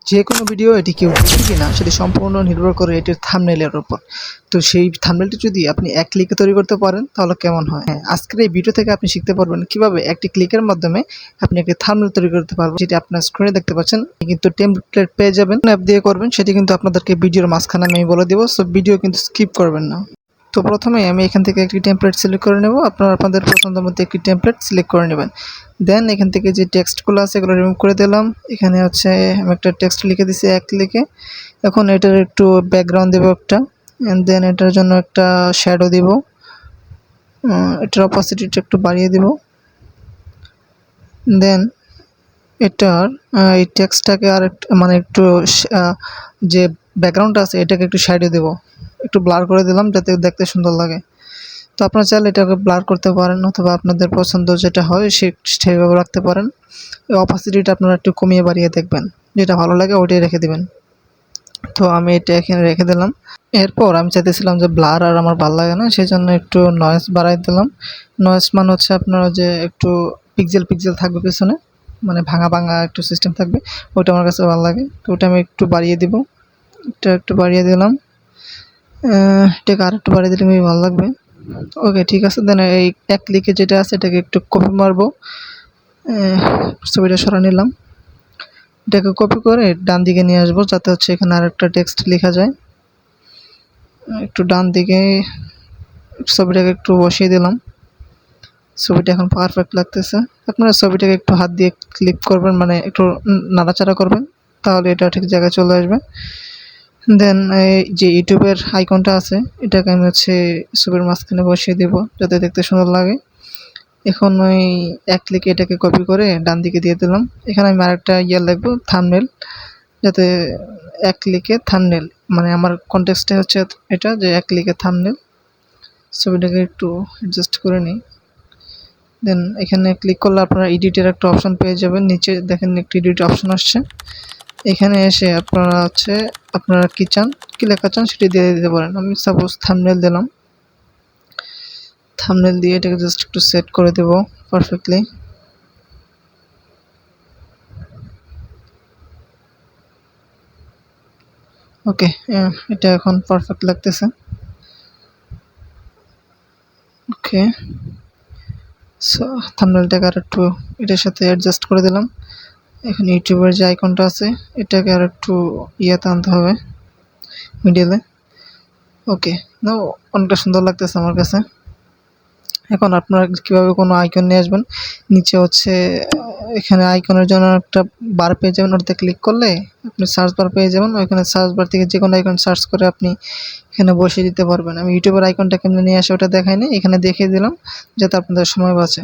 যে কোনো ভিডিও এটি কেউ দেখবে কিনা সেটি সম্পূর্ণ নির্ভর করে এটির থাম্বনেইলের উপর। তো সেই থাম্বনেইলটি যদি আপনি এক ক্লিকে তৈরি করতে পারেন তাহলে কেমন হয়? হ্যাঁ, আজকের এই ভিডিও থেকে আপনি শিখতে পারবেন কিভাবে একটি ক্লিকের মাধ্যমে আপনি একটি থাম্বনেইল তৈরি করতে পারবেন, যেটি আপনার স্ক্রিনে দেখতে পাচ্ছেন। কিন্তু টেমপ্লেট পেয়ে যাবেন অ্যাপ দিয়ে করবেন, সেটি কিন্তু আপনাদেরকে ভিডিওর মাঝখানে আমি বলে দেবো। সো ভিডিও কিন্তু স্কিপ করবেন না। তো প্রথমে আমি এখান থেকে একটি টেমপ্লেট সিলেক্ট করে নেব। আপনারা আপনাদের পছন্দের মধ্যে একটি টেমপ্লেট সিলেক্ট করে নেবেন। দেন এখান থেকে যে টেক্সটগুলো আছে এগুলো রিমুভ করে দিলাম। এখানে হচ্ছে আমি একটা টেক্সট লিখে দিছি এক ক্লিকে। এখন এটার একটু ব্যাকগ্রাউন্ড দেবো একটা, অ্যান্ড দেন এটার জন্য একটা শ্যাডো দিব। এটার অপাসিটিটা একটু বাড়িয়ে দিব। দেন এটার এই টেক্সটটাকে আর মানে একটু যে ব্যাকগ্রাউন্ডটা আছে এটাকে একটু শ্যাডো দেব, একটু ব্লার করে দিলাম যাতে দেখতে সুন্দর লাগে। তো আপনারা চাইলে এটাকে ব্লার করতে পারেন অথবা আপনাদের পছন্দ যেটা হয় সেভাবে রাখতে পারেন। অপাসিটিটা আপনারা একটু কমিয়ে বাড়িয়ে দেখবেন, যেটা ভালো লাগে ওইটাই রেখে দিবেন। তো আমি এটা এখানে রেখে দিলাম। এরপর আমি চাইতেছিলাম যে ব্লার আর আমার ভালো লাগে না, সেই জন্য একটু নয়েজ বাড়াই দিলাম। নয়েজ মানে হচ্ছে আপনারা যে একটু পিক্সেল পিক্সেল থাকবে পেছনে, মানে ভাঙা ভাঙা একটু সিস্টেম থাকবে, ওটা আমার কাছে ভালো লাগে। তো ওটা আমি একটু বাড়িয়ে দিব, এটা একটু বাড়িয়ে দিলাম। এটাকে আর একটু বাড়িয়ে দিলে খুবই ভালো লাগবে। ওকে, ঠিক আছে। দেন এই এক ক্লিকে যেটা আছে এটাকে একটু কপি মারবো, ছবিটা সরা নিলাম। এটাকে কপি করে ডান দিকে নিয়ে আসবো যাতে হচ্ছে এখানে আর একটা টেক্সট লেখা যায়। একটু ডান দিকে ছবিটাকে একটু বসিয়ে দিলাম। ছবিটা এখন পারফেক্ট লাগতেছে। আপনারা ছবিটাকে একটু হাত দিয়ে ক্লিক করবেন, মানে একটু নাড়াচাড়া করবেন, তাহলে এটা ঠিক জায়গায় চলে আসবে। দেন এই যে ইউটিউবের আইকনটা আছে এটাকে আমি হচ্ছে ছবির মাঝখানে বসিয়ে দেব যাতে দেখতে সুন্দর লাগে। এখন ওই এক ক্লিকে এটাকে কপি করে ডান দিকে দিয়ে দিলাম। এখানে আমি আরেকটা লিখবো থাম্বনেইল, যাতে এক ক্লিকে থাম্বনেইল, মানে আমার কনটেক্সটে হচ্ছে এটা যে এক ক্লিকে থাম্বনেইল। ছবিটাকে একটু অ্যাডজাস্ট করে নিই। দেন এখানে ক্লিক করলে আপনারা এডিটের একটা অপশন পেয়ে যাবেন। নিচে দেখেন একটি এডিট অপশন আসছে। এখানে এসে আপনারা কি চান, কি লেখা চান সেটি দিয়ে দিতে পারেন। আমি সাপোজ থাম্বনেইল দিলাম। থাম্বনেইল দিয়ে এটাকে জাস্ট একটু সেট করে দেব পারফেক্টলি। ওকে, এটা এখন পারফেক্ট লাগতেছে। ওকে, সো থাম্বনেইলটাকে আর একটু এটার সাথে অ্যাডজাস্ট করে দিলাম। এখন ইউটিউবের যে আইকনটা আছে এটাকে আর একটু ইয়াতে আনতে হবে, মিডিলে। ওকে, নাও অনেকটা সুন্দর লাগতেছে আমার কাছে। এখন আপনারা কীভাবে কোনো আইকন নিয়ে আসবেন, নিচে হচ্ছে এখানে আইকনের জন্য একটা বার পেয়ে যাবেন, ওটাতে ক্লিক করলে আপনি সার্চ বার পেয়ে যাবেন। ওইখানে সার্চ বার থেকে যে কোনো আইকন সার্চ করে আপনি এখানে বসিয়ে দিতে পারবেন। আমি ইউটিউবের আইকনটা কেমনে নিয়ে আসে ওটা দেখাইনি, এখানে দেখিয়ে দিলাম যাতে আপনাদের সময় বাঁচে।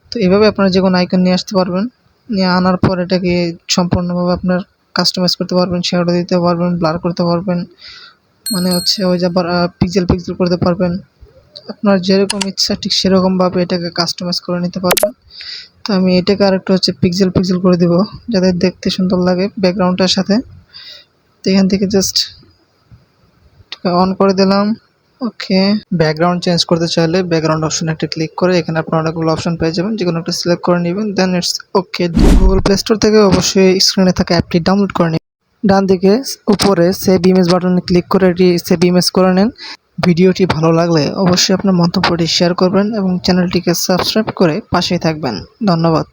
তো এইভাবে আপনারা যে কোনো আইকন নিয়ে আসতে পারবেন। নিয়ে আনার পর এটাকে সম্পূর্ণভাবে আপনার কাস্টমাইজ করতে পারবেন, শ্যাডো দিতে পারবেন, ব্লার করতে পারবেন, মানে হচ্ছে ওই যে পিক্সেল পিক্সেল করতে পারবেন। আপনার যেরকম ইচ্ছা ঠিক সেরকমভাবে এটাকে কাস্টমাইজ করে নিতে পারবেন। তো আমি এটাকে আরেকটু হচ্ছে পিক্সেল পিক্সেল করে দিব যাতে দেখতে সুন্দর লাগে ব্যাকগ্রাউন্ডটার সাথে। তো এখান থেকে জাস্ট অন করে দিলাম। ওকে, ব্যাকগ্রাউন্ড চেঞ্জ করতে চাইলে ব্যাকগ্রাউন্ড অপশনে একটা ক্লিক করে এখানে আপনারা অনেকগুলো অপশন পেয়ে যাবেন, যেকোনো একটা সিলেক্ট করে নেবেন। Then it's okay. Google Play Store থেকে অবশ্যই স্ক্রিনে থাকা অ্যাপটি ডাউনলোড করে নিন। ডান দিকে উপরে সেভ ইমেজ বাটনে ক্লিক করে এটি সেভ ইমেজ করে নেন। ভিডিওটি ভালো লাগলে অবশ্যই আপনার মন্তব্যটি শেয়ার করবেন এবং চ্যানেলটিকে সাবস্ক্রাইব করে পাশেই থাকবেন। ধন্যবাদ।